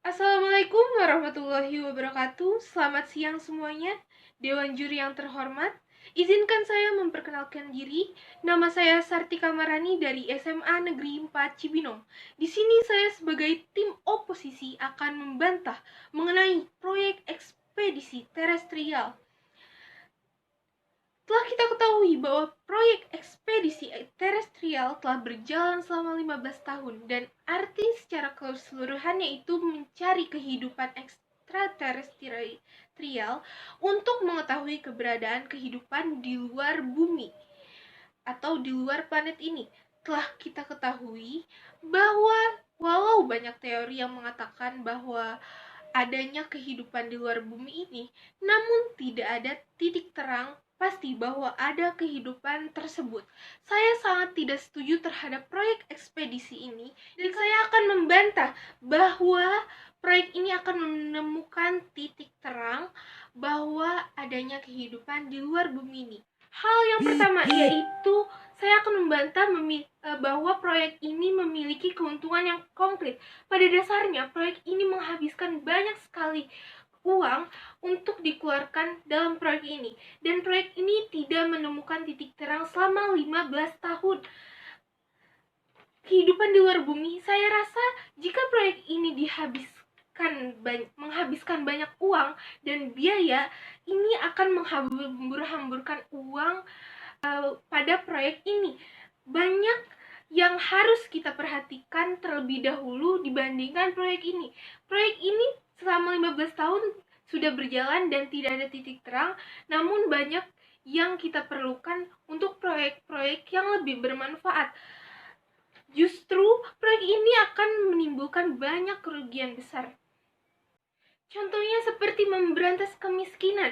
Assalamualaikum warahmatullahi wabarakatuh. Selamat siang semuanya. Dewan juri yang terhormat, izinkan saya memperkenalkan diri. Nama saya Sartika Marani dari SMA Negeri 4 Cibinong. Di sini saya sebagai tim oposisi akan membantah mengenai proyek ekspedisi terestrial. Telah kita ketahui bahwa proyek ekspedisi terestrial telah berjalan selama 15 tahun dan arti secara keseluruhannya itu mencari kehidupan ekstraterestrial untuk mengetahui keberadaan kehidupan di luar bumi atau di luar planet ini. Telah kita ketahui bahwa walau banyak teori yang mengatakan bahwa adanya kehidupan di luar bumi ini, namun tidak ada titik terang pasti bahwa ada kehidupan tersebut. Saya sangat tidak setuju terhadap proyek ekspedisi ini dan saya akan membantah bahwa proyek ini akan menemukan titik terang bahwa adanya kehidupan di luar bumi ini. Hal yang pertama yaitu saya akan membantah bahwa proyek ini memiliki keuntungan yang konkret. Pada dasarnya, proyek ini menghabiskan banyak sekali uang untuk dikeluarkan dalam proyek ini. Dan proyek ini tidak menemukan titik terang selama 15 tahun. Kehidupan di luar bumi, saya rasa jika proyek ini menghabiskan banyak uang dan biaya, ini akan menghambur-hamburkan uang pada proyek ini. Banyak yang harus kita perhatikan terlebih dahulu dibandingkan proyek ini. Proyek ini selama 15 tahun sudah berjalan dan tidak ada titik terang, namun banyak yang kita perlukan untuk proyek-proyek yang lebih bermanfaat. Justru proyek ini akan menimbulkan banyak kerugian besar. Contohnya seperti memberantas kemiskinan,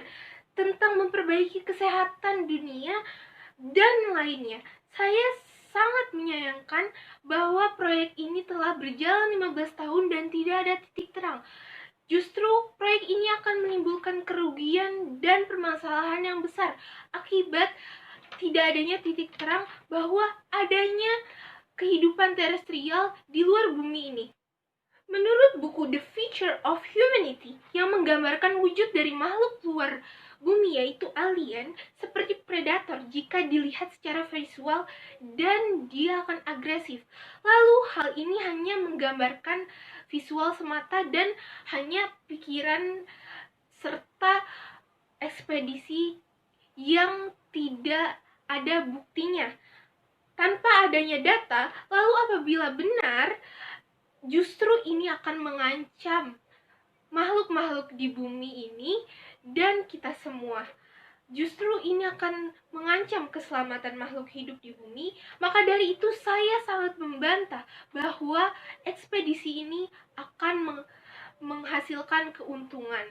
tentang memperbaiki kesehatan dunia, dan lainnya. Saya sangat menyayangkan bahwa proyek ini telah berjalan 15 tahun dan tidak ada titik terang. Justru proyek ini akan menimbulkan kerugian dan permasalahan yang besar akibat tidak adanya titik terang bahwa adanya kehidupan terestrial di luar bumi ini. Menurut buku The Future of Humanity yang menggambarkan wujud dari makhluk luar bumi yaitu alien seperti predator jika dilihat secara visual dan dia akan agresif. Lalu hal ini hanya menggambarkan visual semata dan hanya pikiran serta ekspedisi yang tidak ada buktinya. Tanpa adanya data, lalu apabila benar, justru ini akan mengancam makhluk-makhluk di bumi ini dan kita semua. Justru ini akan mengancam keselamatan makhluk hidup di bumi. Maka dari itu saya sangat membantah bahwa ekspedisi ini akan menghasilkan keuntungan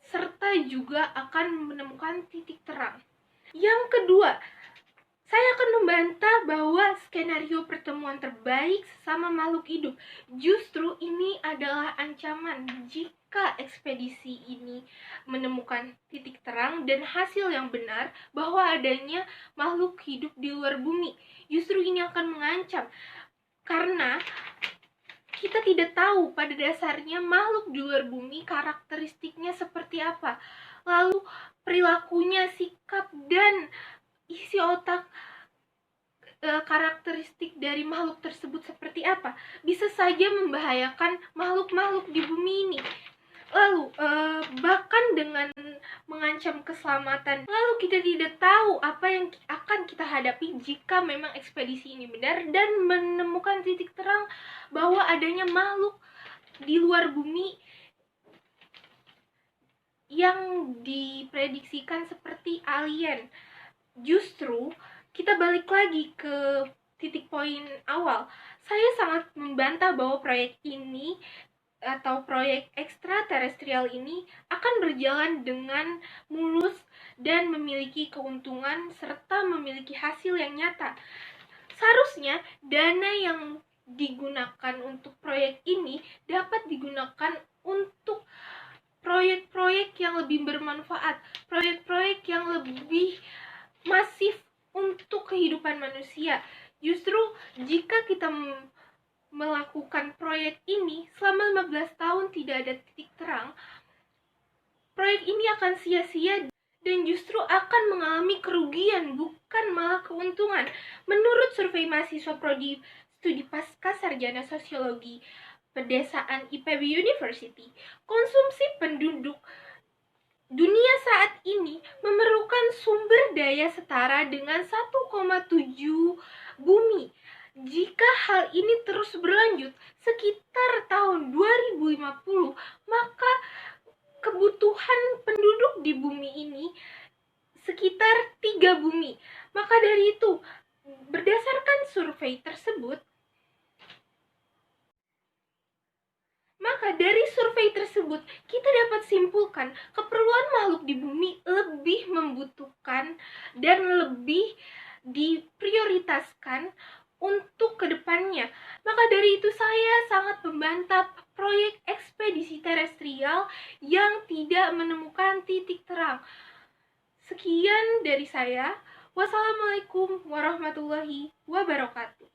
serta juga akan menemukan titik terang. Yang kedua, saya akan membantah bahwa skenario pertemuan terbaik sesama makhluk hidup. Justru ini adalah ancaman jika ekspedisi ini menemukan titik terang dan hasil yang benar bahwa adanya makhluk hidup di luar bumi. Justru ini akan mengancam karena kita tidak tahu pada dasarnya makhluk di luar bumi karakteristiknya seperti apa. Lalu perilakunya, sikap, dan isi otak karakteristik dari makhluk tersebut seperti apa, bisa saja membahayakan makhluk-makhluk di bumi ini. Lalu bahkan dengan mengancam keselamatan. Lalu kita tidak tahu apa yang akan kita hadapi jika memang ekspedisi ini benar dan menemukan titik terang bahwa adanya makhluk di luar bumi yang diprediksikan seperti alien. Justru kita balik lagi ke titik poin awal. Saya sangat membantah bahwa proyek ini atau proyek ekstraterestrial ini akan berjalan dengan mulus dan memiliki keuntungan serta memiliki hasil yang nyata. Seharusnya dana yang digunakan untuk proyek ini dapat digunakan untuk proyek-proyek yang lebih bermanfaat, proyek-proyek yang lebih masif untuk kehidupan manusia. Justru jika kita melakukan proyek ini selama 15 tahun tidak ada titik terang, proyek ini akan sia-sia dan justru akan mengalami kerugian, bukan malah keuntungan. Menurut survei mahasiswa prodi studi pasca sarjana sosiologi pedesaan IPB University, konsumsi penduduk dunia saat ini memerlukan sumber daya setara dengan 1,7 bumi. Jika hal ini terus berlanjut sekitar tahun 2050, maka kebutuhan penduduk di bumi ini sekitar 3 bumi. Maka dari itu, berdasarkan survei tersebut, kita dapat simpulkan keperluan makhluk di bumi lebih membutuhkan dan lebih diprioritaskan untuk kedepannya. Maka dari itu saya sangat membantah proyek ekspedisi terestrial yang tidak menemukan titik terang. Sekian dari saya. Wassalamualaikum warahmatullahi wabarakatuh.